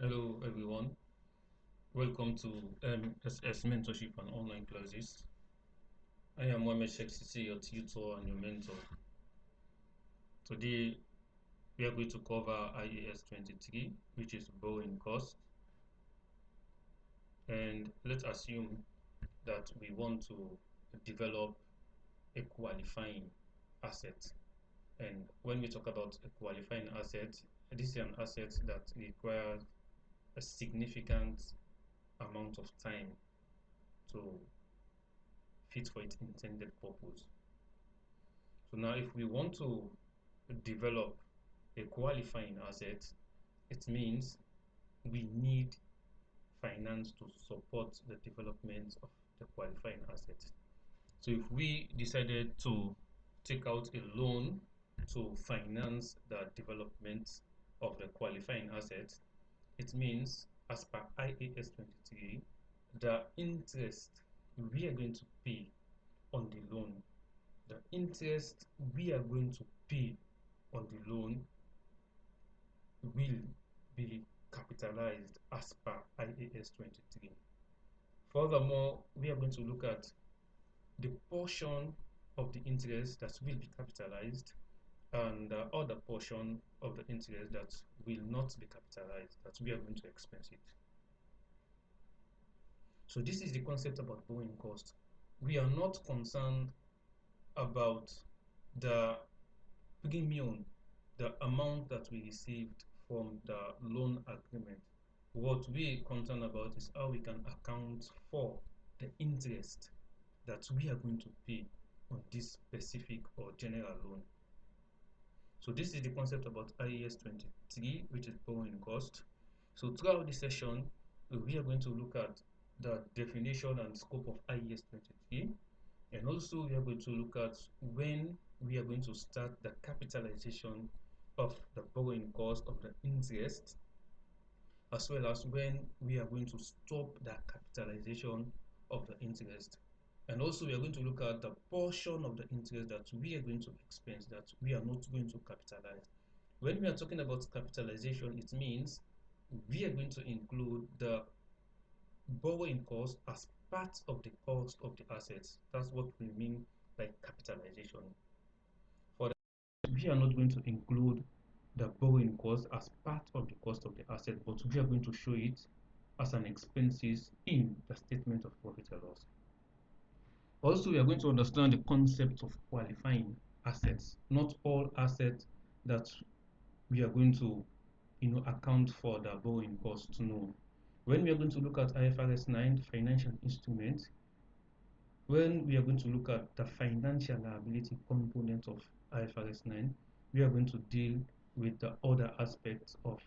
Hello everyone, welcome to MSS Mentorship and Online Classes. I am Mohamed Sheikh Sisi, your tutor and your mentor. Today we are going to cover IAS 23, which is borrowing cost. And let's assume that we want to develop a qualifying asset. And when we talk about a qualifying asset, this is an asset that requires a significant amount of time to fit for its intended purpose. So now if we want to develop a qualifying asset, it means we need finance to support the development of the qualifying asset. So if we decided to take out a loan to finance the development of the qualifying asset, it means as per IAS 23, the interest we are going to pay on the loan, the interest we are going to pay on the loan will be capitalized as per IAS 23. Furthermore, we are going to look at the portion of the interest that will be capitalized and the other portion of the interest that will not be capitalized, that we are going to expense it. So this is the concept about borrowing cost. We are not concerned about the premium, the amount that we received from the loan agreement. What we are concerned about is how we can account for the interest that we are going to pay on this specific or general loan. So this is the concept about IAS 23, which is borrowing cost. So throughout this session, we are going to look at the definition and scope of IAS 23, and also we are going to look at when we are going to start the capitalization of the borrowing cost of the interest, as well as when we are going to stop the capitalization of the interest. And also we are going to look at the portion of the interest that we are going to expense, that we are not going to capitalize. When we are talking about capitalization, it means we are going to include the borrowing cost as part of the cost of the assets. That's what we mean by capitalization. For that, we are not going to include the borrowing cost as part of the cost of the asset, but we are going to show it as an expenses in the statement of profit and loss. Also, we are going to understand the concept of qualifying assets. Not all assets that we are going to account for the borrowing cost. No. When we are going to look at IFRS 9 financial instrument, when we are going to look at the financial liability component of IFRS 9, we are going to deal with the other aspects of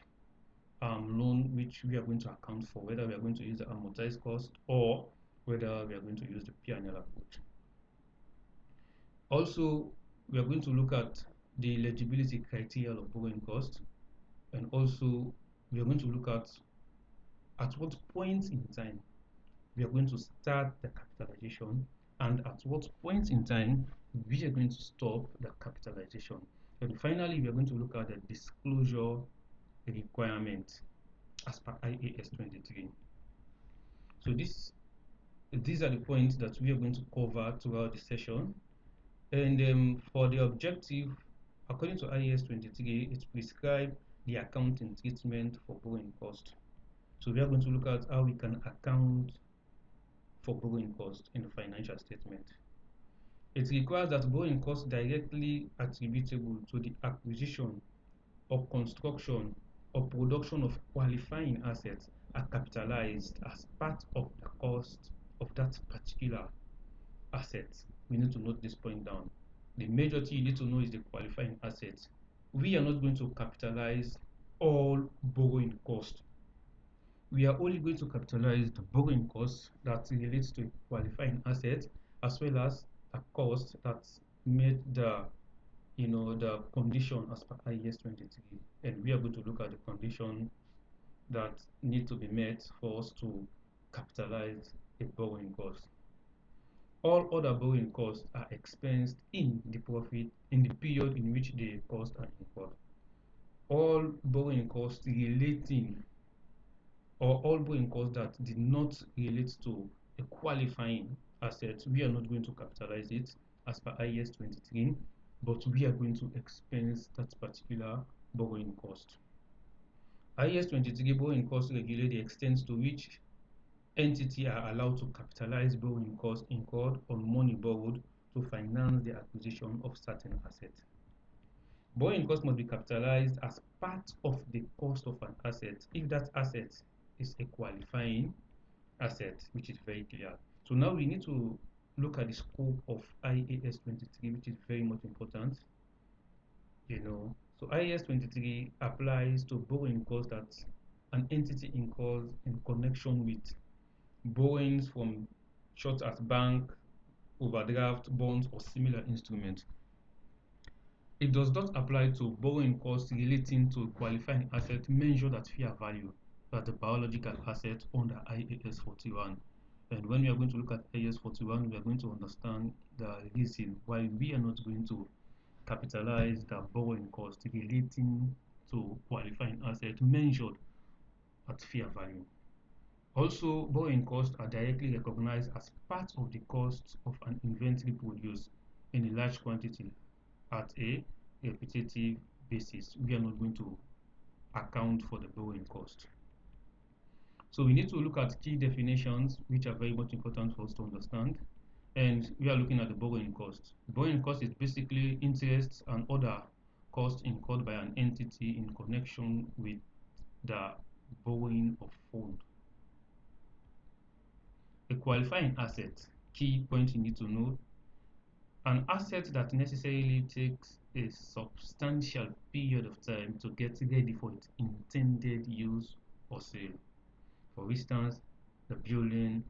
loan which we are going to account for, whether we are going to use the amortized cost or whether we are going to use the P&L approach. Also, we are going to look at the eligibility criteria of borrowing cost, and also we are going to look at what point in time we are going to start the capitalization, and at what point in time we are going to stop the capitalization. And finally, we are going to look at the disclosure requirement as per IAS 23. So these are the points that we are going to cover throughout the session. And for the objective, according to IAS 23, it prescribes the accounting treatment for borrowing cost. So we are going to look at how we can account for borrowing cost in the financial statement. It requires that borrowing cost directly attributable to the acquisition or construction or production of qualifying assets are capitalized as part of the cost of that particular asset. We need to note this point down. The major thing you need to know is the qualifying asset. We are not going to capitalize all borrowing cost. We are only going to capitalize the borrowing cost that relates to a qualifying asset, as well as a cost that made the condition as per IAS 23. And we are going to look at the condition that need to be met for us to capitalize a borrowing cost. All other borrowing costs are expensed in the profit in the period in which the costs are incurred. All borrowing costs relating or all borrowing costs that did not relate to a qualifying asset, we are not going to capitalize it as per IAS 23, but we are going to expense that particular borrowing cost. IAS 23 borrowing costs regulate the extent to which entities are allowed to capitalize borrowing costs incurred on money borrowed to finance the acquisition of certain assets. Borrowing cost must be capitalized as part of the cost of an asset if that asset is a qualifying asset, which is very clear. So now we need to look at the scope of IAS 23, which is very much important. So IAS 23 applies to borrowing costs that an entity incurs in connection with borrowings from such as bank, overdraft, bonds, or similar instruments. It does not apply to borrowing costs relating to qualifying asset measured at fair value, that's the biological asset under IAS 41. And when we are going to look at IAS 41, we are going to understand the reason why we are not going to capitalize the borrowing cost relating to qualifying asset measured at fair value. Also, borrowing costs are directly recognized as part of the cost of an inventory produced in a large quantity at a repetitive basis. We are not going to account for the borrowing cost. So we need to look at key definitions which are very much important for us to understand. And we are looking at the borrowing cost. Borrowing cost is basically interest and other costs incurred by an entity in connection with the borrowing of funds. A qualifying asset, key point you need to know, an asset that necessarily takes a substantial period of time to get ready for its intended use or sale. For instance, the building,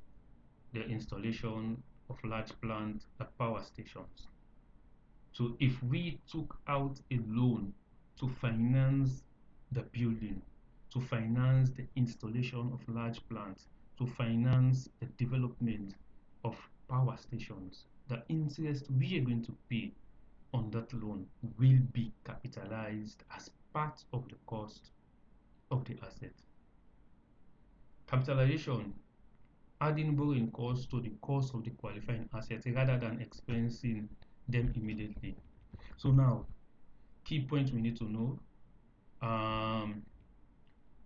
the installation of large plant at power stations. So if we took out a loan to finance the building, to finance the installation of large plants, to finance the development of power stations, the interest we are going to pay on that loan will be capitalized as part of the cost of the asset. Capitalization, adding borrowing costs to the cost of the qualifying asset rather than expensing them immediately. So now, key points we need to know.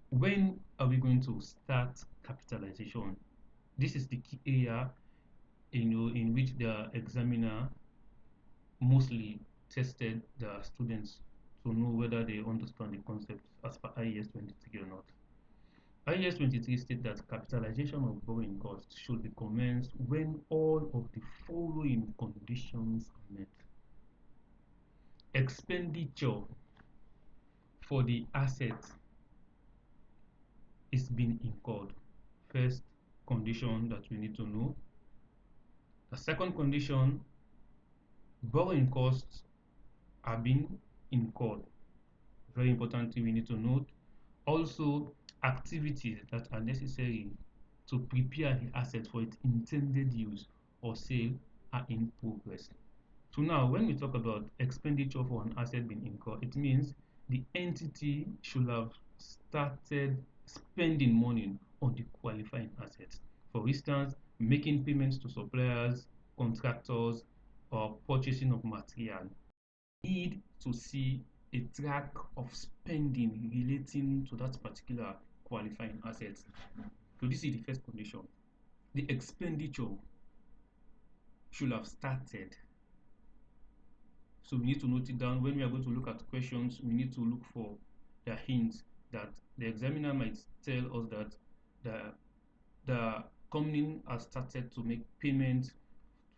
When are we going to start capitalization? This is the key area in which the examiner mostly tested the students to know whether they understand the concept as per IAS 23 or not. IAS 23 states that capitalization of borrowing costs should be commenced when all of the following conditions are met. Expenditure for the asset is being incurred. First condition that we need to know. The second condition, borrowing costs are being incurred. Very important thing we need to note. Also, activities that are necessary to prepare the asset for its intended use or sale are in progress. So now, when we talk about expenditure for an asset being incurred, it means the entity should have started spending money on the qualifying assets. For instance, making payments to suppliers, contractors, or purchasing of material. Need to see a track of spending relating to that particular qualifying asset. So this is the first condition. The expenditure should have started. So we need to note it down. When we are going to look at questions, we need to look for the hints that the examiner might tell us that the company has started to make payments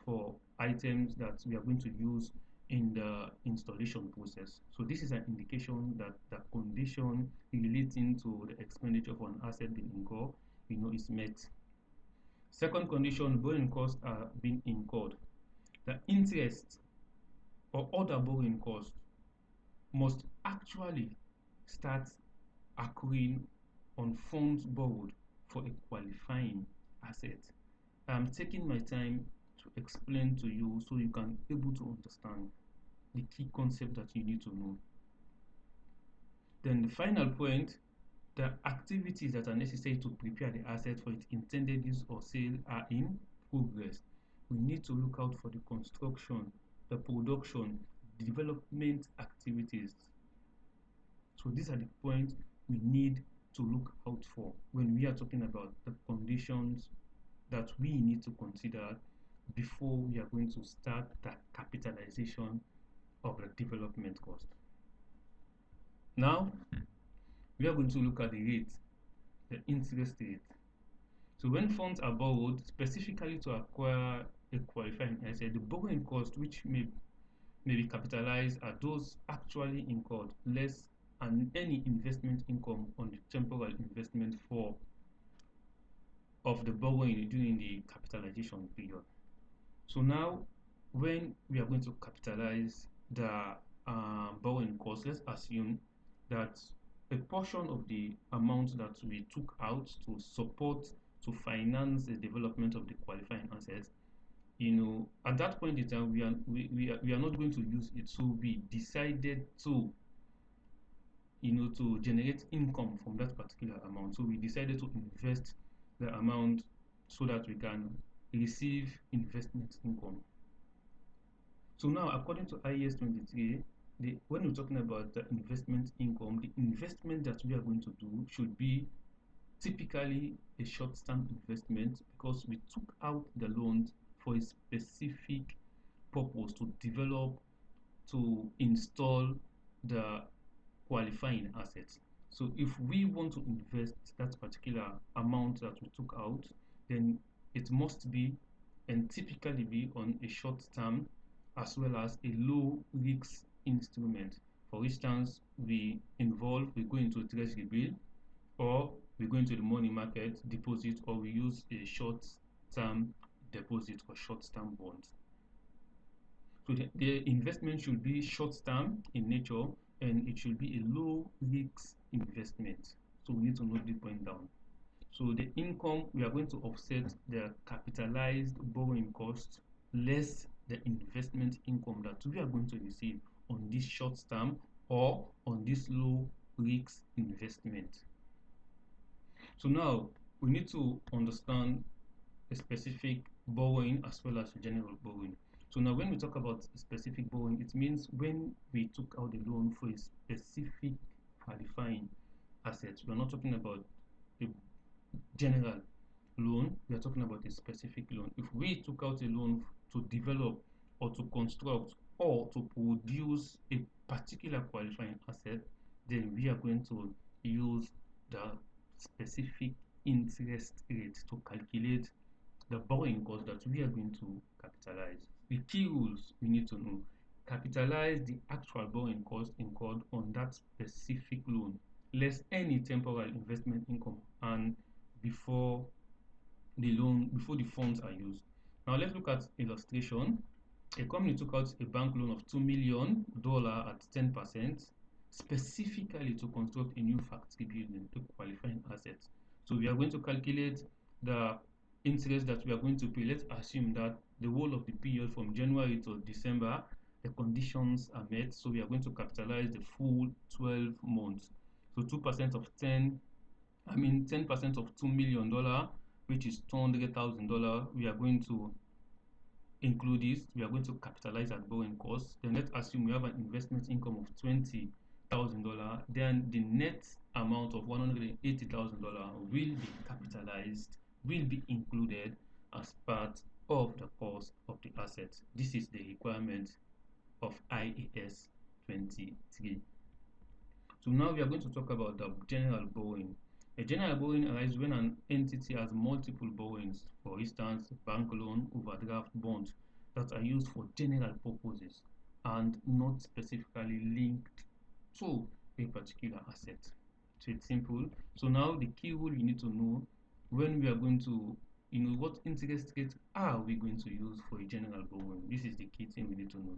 for items that we are going to use in the installation process. So this is an indication that the condition relating to the expenditure for an asset being incurred, is met. Second condition, borrowing costs are being incurred. The interest or other borrowing costs must actually start accruing on funds borrowed for a qualifying asset. I'm taking my time to explain to you so you can be able to understand the key concept that you need to know. Then the final point, the activities that are necessary to prepare the asset for its intended use or sale are in progress. We need to look out for the construction, the production, development activities. So these are the points we need to look out for when we are talking about the conditions that we need to consider before we are going to start the capitalization of the development cost. Now, we are going to look at the rate, the interest rate. So when funds are borrowed specifically to acquire a qualifying asset, the borrowing cost which may be capitalized are those actually incurred less than any investment income on the temporal investment for of the borrowing during the capitalization period. So now, when we are going to capitalize the borrowing cost, let's assume that a portion of the amount that we took out to support, to finance the development of the qualifying assets, at that point in time, we are not going to use it. So we decided to, to generate income from that particular amount. So we decided to invest the amount so that we can receive investment income. So now, according to IAS 23, when we're talking about the investment income, the investment that we are going to do should be typically a short-term investment because we took out the loans for a specific purpose to develop, to install the qualifying assets. So if we want to invest that particular amount that we took out, then it must be and typically be on a short term as well as a low risk instrument. For instance, we go into a treasury bill, or we go into the money market deposit, or we use a short term deposit or short term bonds. So the investment should be short term in nature and it should be a low risk investment. So we need to note this point down. So the income, we are going to offset the capitalized borrowing cost less the investment income that we are going to receive on this short term or on this low risk investment. So now we need to understand a specific borrowing as well as general borrowing. So now when we talk about specific borrowing, it means when we took out the loan for a specific qualifying asset. We are not talking about a general loan, we are talking about a specific loan. If we took out a loan to develop or to construct or to produce a particular qualifying asset, then we are going to use the specific interest rate to calculate the borrowing cost that we are going to capitalize. The key rules we need to know: capitalize the actual borrowing cost incurred on that specific loan, less any temporal investment income and before the funds are used. Now let's look at illustration. A company took out a bank loan of $2 million at 10%, specifically to construct a new factory building, a qualifying asset. So we are going to calculate the interest that we are going to pay. Let's assume that the whole of the period from January to December, the conditions are met. So we are going to capitalize the full 12 months. So 2% of 10% of $2 million, which is $200,000, we are going to include this. We are going to capitalize at borrowing cost. Then let's assume we have an investment income of $20,000. Then the net amount of $180,000 will be capitalized, will be included as part of the cost of the asset. This is the requirement of IAS 23. So now we are going to talk about the general borrowing. A general borrowing arises when an entity has multiple borrowings, for instance, bank loan, overdraft, bonds, that are used for general purposes and not specifically linked to a particular asset. So it's simple. So now the key rule you need to know when we are going to, what interest rate are we going to use for a general borrowing? This is the key thing we need to know.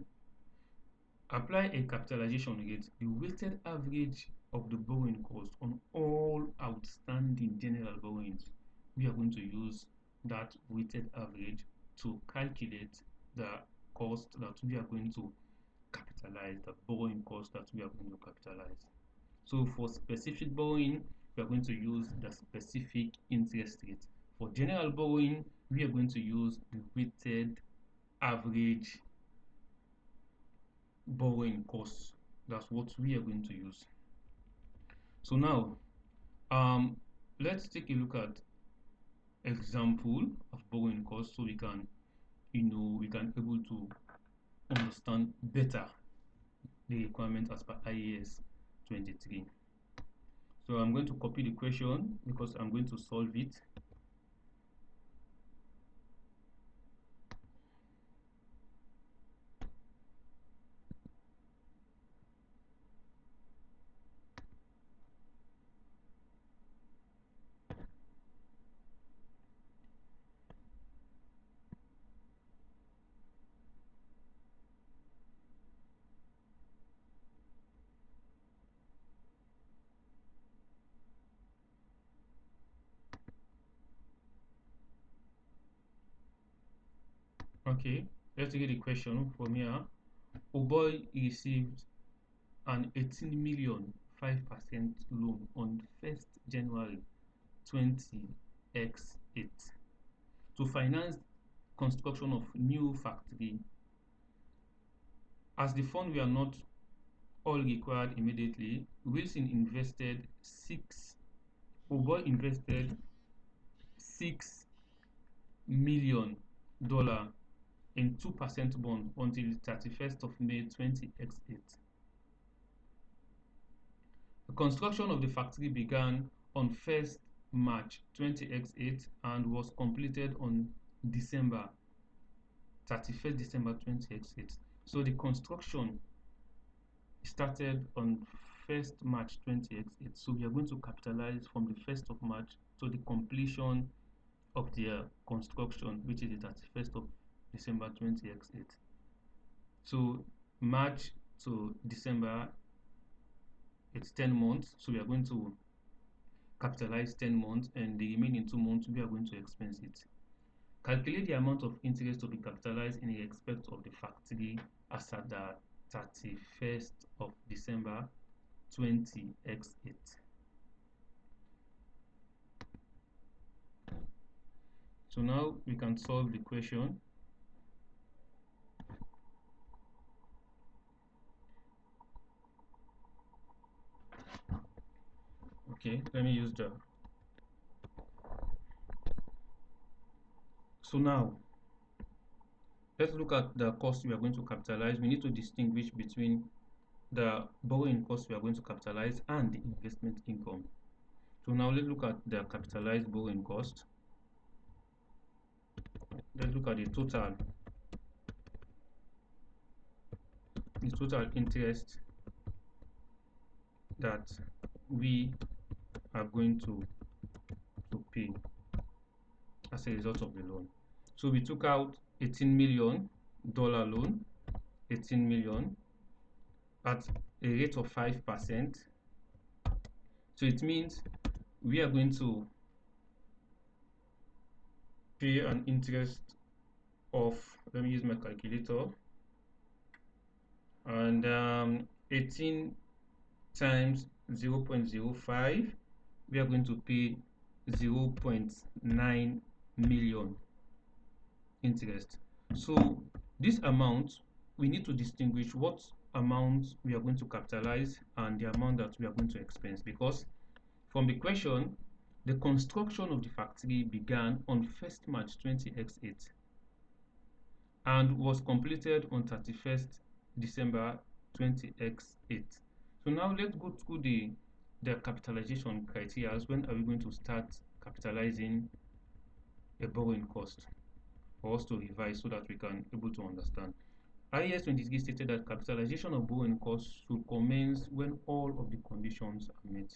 Apply a capitalization rate, the weighted average of the borrowing cost on all outstanding general borrowings. We are going to use that weighted average to calculate the cost that we are going to capitalize, the borrowing cost that we are going to capitalize. So for specific borrowing, we are going to use the specific interest rate. For general borrowing, we are going to use the weighted average borrowing cost. That's what we are going to use. So now, let's take a look at example of borrowing cost so we can, we can able to understand better the requirement as per IAS 23. So I'm going to copy the question because I'm going to solve it. Okay, let's get the question from here. Oboy received an 18 million 5% loan on 1st January 20x8 to finance construction of new factory. As the funds were not all required immediately, Wilson invested Oboy invested $6 million in 2% bond until 31st of May 20x8. The construction of the factory began on 1st March 20x8 and was completed on December 31st December 20x8. So the construction started on 1st March 20x8. So we are going to capitalize from the 1st of March to the completion of the construction, which is the 31st of December 20x8. So March to December, it's 10 months. So we are going to capitalize 10 months, and the remaining 2 months we are going to expense it. Calculate the amount of interest to be capitalized in respect of the factory as at the 31st of December 20x8. So now we can solve the question. Okay, let me use the. So now, let's look at the cost we are going to capitalize. We need to distinguish between the borrowing cost we are going to capitalize and the investment income. So now let's look at the capitalized borrowing cost. Let's look at the total interest that we are going to pay as a result of the loan. So we took out $18 million loan, 18 million at a rate of 5%. So it means we are going to pay an interest of, let me use my calculator, and 18 times 0.05, we are going to pay 0.9 million interest. So this amount, we need to distinguish what amount we are going to capitalize and the amount that we are going to expense, because from the question, the construction of the factory began on 1st March 20x8 and was completed on 31st December 20x8. So now let's go through the capitalization criteria. When are we going to start capitalizing a borrowing cost for us to revise so that we can able to understand? IAS 23 stated that capitalization of borrowing costs should commence when all of the conditions are met.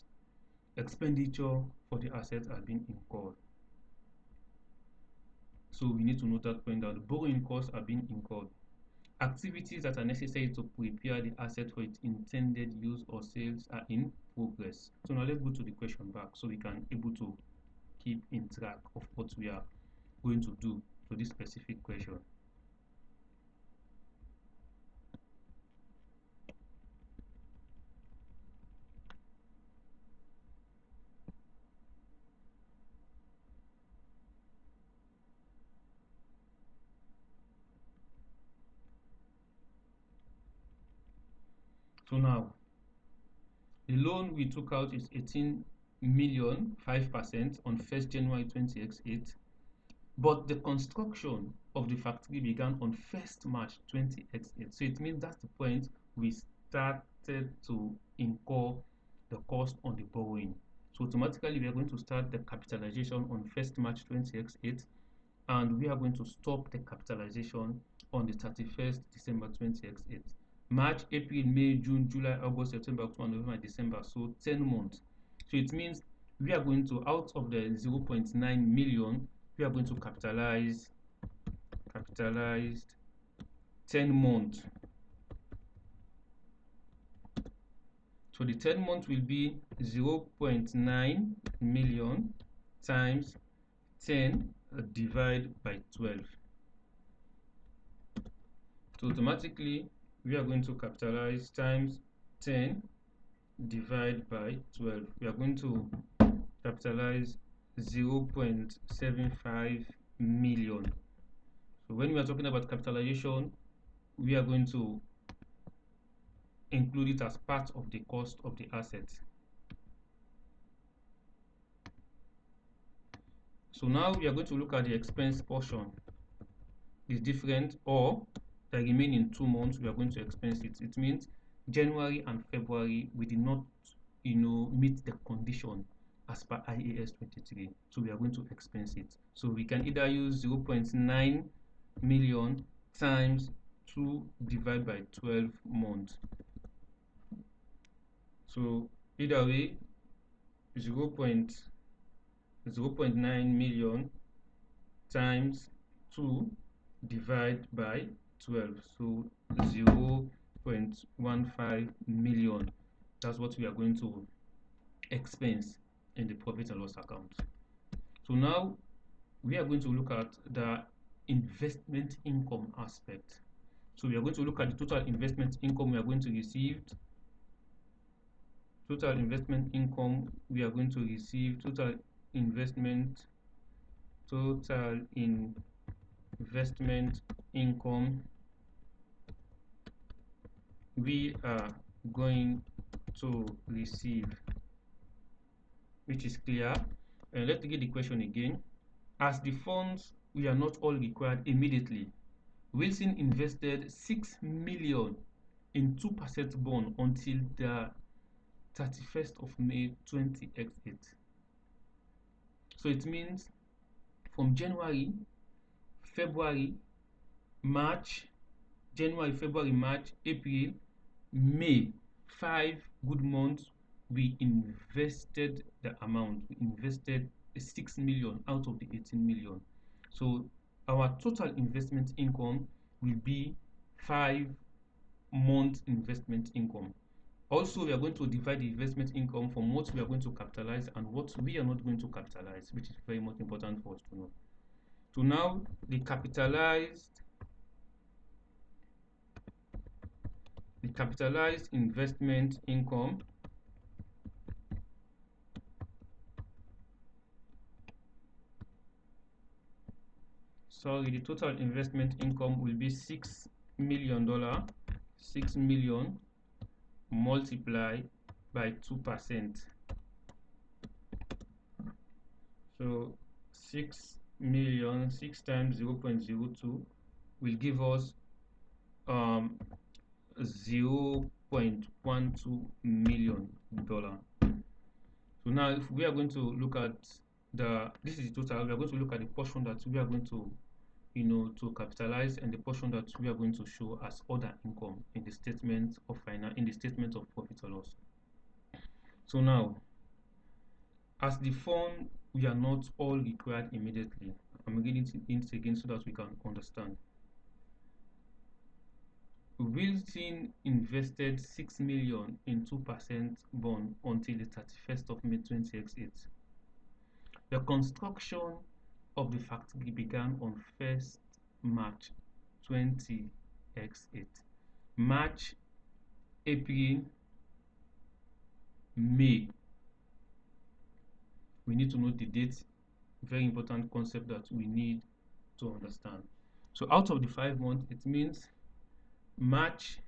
Expenditure for the assets are being incurred. So we need to note that point, that the borrowing costs are being incurred. Activities that are necessary to prepare the asset for its intended use or sales are in progress. So now let's go to the question back so we can able to keep in track of what we are going to do to this specific question. So now, the loan we took out is 18 million, 5% on 1st January 20x8. But the construction of the factory began on 1st March 20x8. So it means that's the point we started to incur the cost on the borrowing. So automatically we are going to start the capitalization on 1st March 20x8, and we are going to stop the capitalization on the 31st December 20x8. March, April, May, June, July, August, September, October, November, December. So 10 months. So it means we are going to, out of the 0.9 million, we are going to capitalized 10 months. So the 10 months will be 0.9 million times 10 divided by 12. So automatically we are going to capitalize times 10 divided by 12. We are going to capitalize 0.75 million. So when we are talking about capitalization, we are going to include it as part of the cost of the asset. So now we are going to look at the expense portion. It's different, or the remaining 2 months we are going to expense it. It means January and February we did not meet the condition as per IAS 23, so we are going to expense it. So we can either use 0.9 million times 2 divided by 12 months. So either way, 0.9 million times 2 divided by 12, so 0.15 million. That's what we are going to expense in the profit and loss account. So now we are going to look at the investment income aspect. So we are going to look at the total investment income we are going to receive. Total investment income we are going to receive. Total investment income we are going to receive, which is clear. And let's get the question again. As the funds we are not all required immediately, Wilson invested 6 million in 2% bond until the 31st of May 20x8. So it means from January, February, March, April, May, 5 good months, we invested the amount. We invested 6 million out of the 18 million. So our total investment income will be 5 months investment income. Also, we are going to divide the investment income from what we are going to capitalize and what we are not going to capitalize, which is very much important for us to know. So now the capitalized investment income the total investment income will be $6 million. 6 million multiplied by 2%. So 6 million, 6 times 0.02 will give us 0.12 million dollar. So now if we are going to look at this is the total, we are going to look at the portion that we are going to to capitalize and the portion that we are going to show as other income in the statement of profit or loss. So now, as the fund we are not all required immediately, I'm reading it again so that we can understand. Wilson invested 6 million in 2% bond until the 31st of May 20x8. The construction of the factory began on 1st March 20x8. March, April, May. We need to note the date. Very important concept that we need to understand. So out of the 5 months, it means March,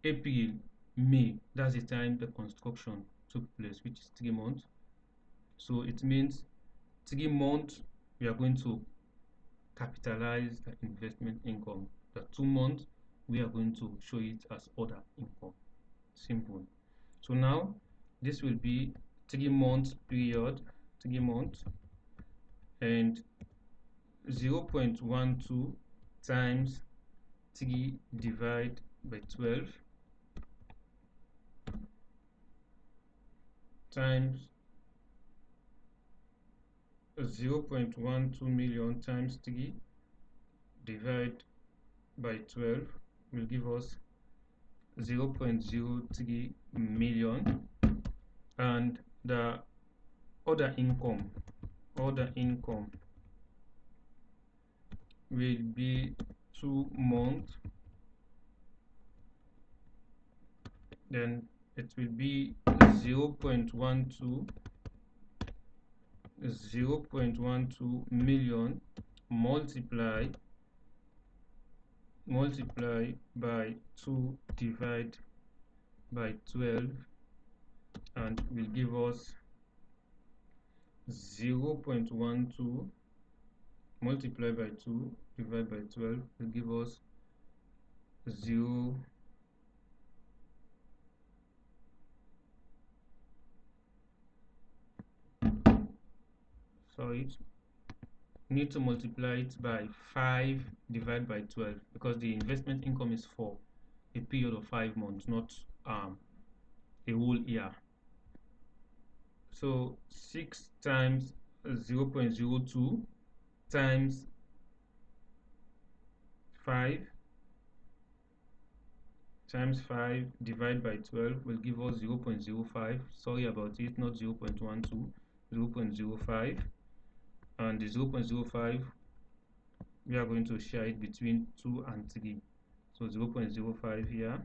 April, May, that's the time the construction took place, which is 3 months. So it means 3 months we are going to capitalize the investment income. The 2 months we are going to show it as other income. Simple. So now this will be 3 months period, 3 months, and 0.12 times 3 divided by 12 times 0.12 million times 3 divided by 12 will give us 0.03 million, and the other income will be 2 months, then it will be 0.12 million multiply by 2 divided by 12, and will give us 0.12 multiplied by 2 divided by 12 will give us 0. Sorry, need to multiply it by 5 divided by 12 because the investment income is for a period of 5 months, not a whole year. So 6 times 0.02 times 5 divided by 12 will give us 0.05. Sorry about it, not 0.12, 0.05. And the 0.05 we are going to share it between 2 and 3. So 0.05 here,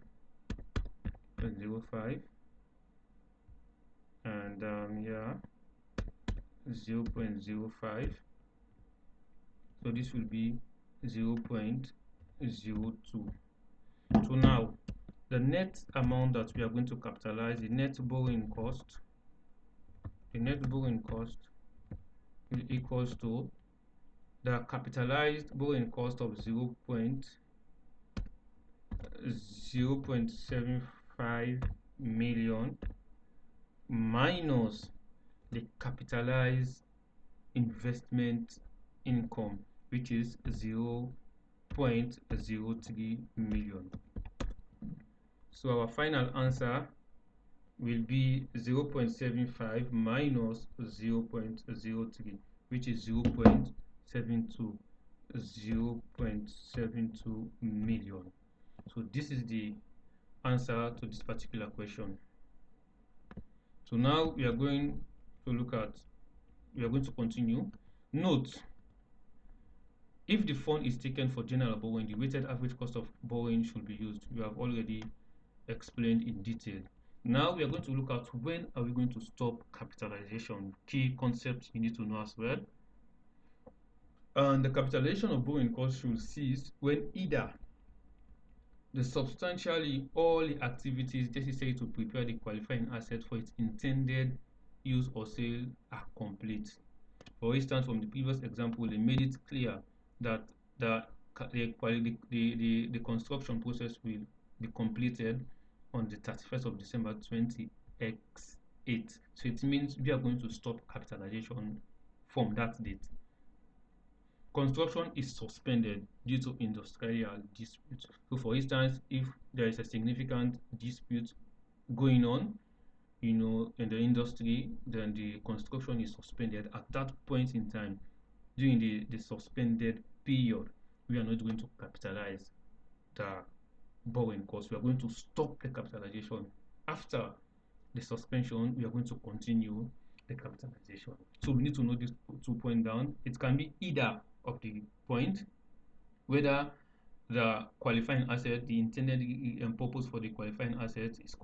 0.05, and here 0.05. So this will be 0.02. So now the net amount that we are going to capitalize, the net borrowing cost will equals to the capitalized borrowing cost of 0.75 million minus the capitalized investment income, which is 0.03 million. So our final answer will be 0.75 minus 0.03, which is 0.72 million. So this is the answer to this particular question. So now we are going to continue. Note, if the fund is taken for general borrowing, the weighted average cost of borrowing should be used. We have already explained in detail. Now we are going to look at when are we going to stop capitalization. Key concepts you need to know as well. And the capitalization of borrowing costs should cease when either the substantially all the activities necessary to prepare the qualifying asset for its intended use or sale are complete. For instance, from the previous example, they made it clear that the construction process will be completed on the 31st of December 20x8. So it means we are going to stop capitalization from that date. Construction is suspended due to industrial dispute. So for instance, if there is a significant dispute going on, in the industry, then the construction is suspended. At that point in time, during the suspended period, we are not going to capitalize the borrowing cost. We are going to stop the capitalization. After the suspension, we are going to continue the capitalization. So we need to know these 2 points down. It can be either of the point, whether the qualifying asset, the intended purpose for the qualifying asset is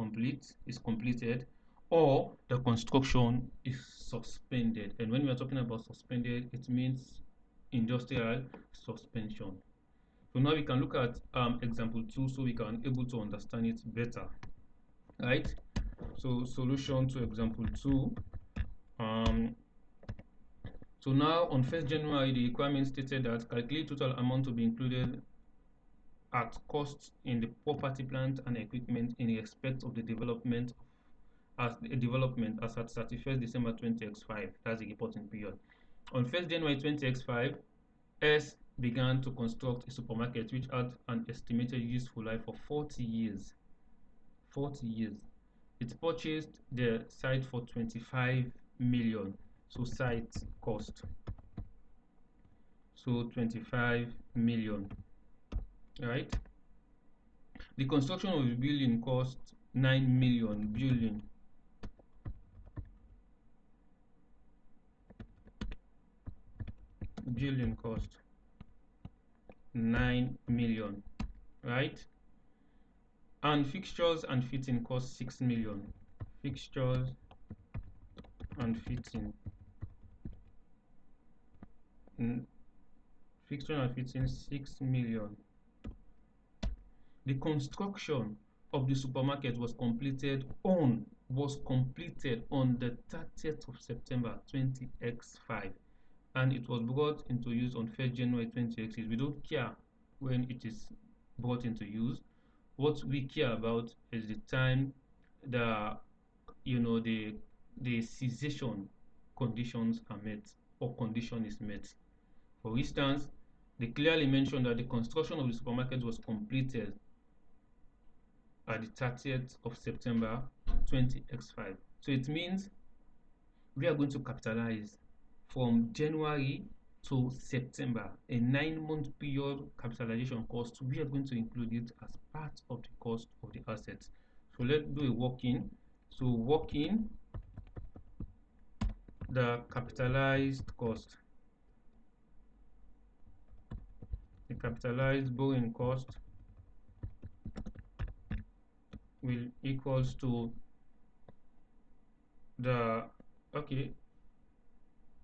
completed, or the construction is suspended. And when we are talking about suspended, it means industrial suspension. So now we can look at example 2 so we can able to understand it better. right? So solution to example 2. Um, so now on 1st January, the requirement stated that calculate total amount to be included at cost in the property, plant and equipment in respect of the development as at 31st December 20x5. That's the reporting period. On 1st January 20x5, S began to construct a supermarket which had an estimated useful life of 40 years. 40 years. It purchased the site for 25 million. So site cost. So 25 million. Right? The construction of the building cost 9 million. Building cost 9 million. Right? And fixtures and fitting cost 6 million. Fixtures and fitting. Fixture and fitting 6 million. The construction of the supermarket was completed on the 30th of September 20x5, and it was brought into use on 1st January 20x6. We don't care when it is brought into use. What we care about is the time the the cessation conditions are met or condition is met. For instance, they clearly mentioned that the construction of the supermarket was completed at the 30th of September 20x5. So it means we are going to capitalize from January to September, a 9-month period capitalization cost. We are going to include it as part of the cost of the assets. So let's do a working. So working, the capitalized cost, the capitalized borrowing cost will equals to the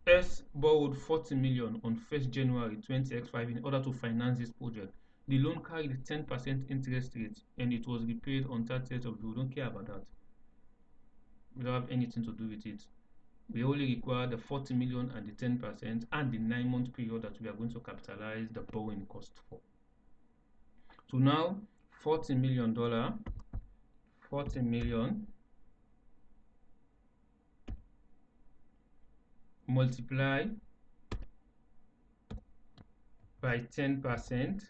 S borrowed 40 million on 1st January 20x5 in order to finance this project. The loan carried 10% interest rate and it was repaid on 30th of June. We don't care about that. We don't have anything to do with it. We only require the 40 million and the 10% and the 9-month period that we are going to capitalize the borrowing cost for. So now $40 million, 40 million multiply by 10%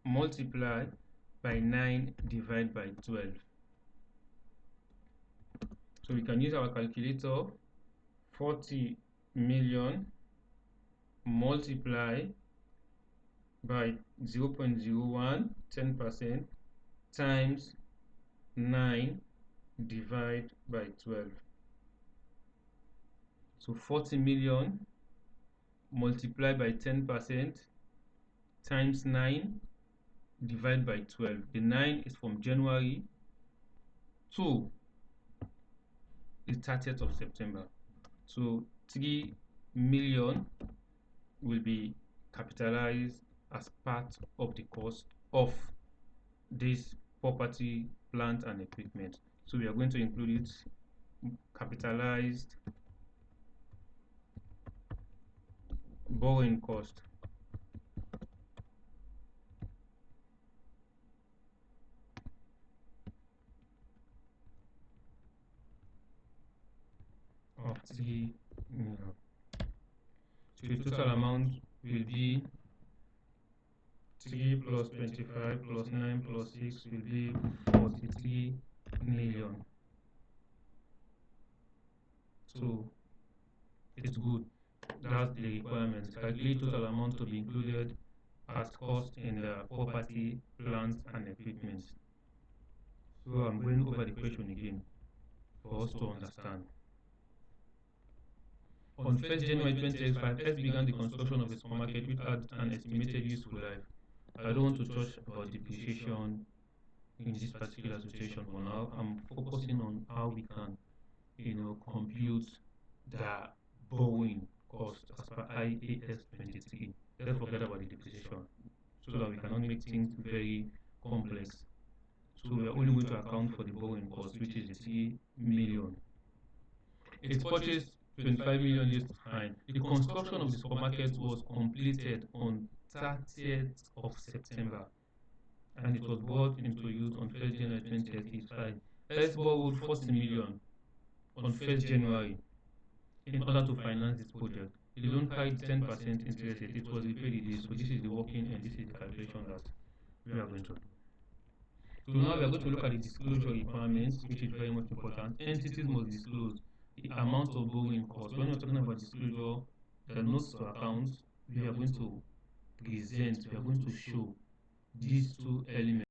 multiply by 9 divided by 12. So we can use our calculator. 40 million multiply by 0.01, 10% times 9 divided by 12. So 40 million multiplied by 10% times 9 divided by 12. The 9 is from January to the 30th of September. So 3 million will be capitalized as part of the cost of this property, plant and equipment. So we are going to include it capitalized borrowing cost of 3 million. So the total amount will be 3 plus 25 plus 9 plus 6 will be 43 million. So it's good. That's the requirements. Calculate total amount to be included as cost in the property, plant and equipment. So I'm going over the question again for us to understand. On 1st January 2025, S began the construction of a supermarket which had an estimated useful life. I don't want to touch about depreciation in this particular situation for now. I'm focusing on how we can, compute the borrowing cost as per IAS 23. Let's forget about the depreciation so that we cannot make things very complex. So we are only going to account for the borrowing cost, which is the 3 million. It purchased 25 million years to fine. The construction of the supermarket was completed on 30th of September and it was brought into use on 1st January 2035. S borrowed 40 million on 1st January in order to finance this project. The loan carried 10% interest rate. It was repaid in days. So this is the working and this is the calculation that we are going to do. So now we are going to look at the disclosure requirements, which is very much important. Entities must disclose the amount of borrowing cost. When we're talking about disclosure, the notes to accounts, we are going to present, we are going to show these two elements.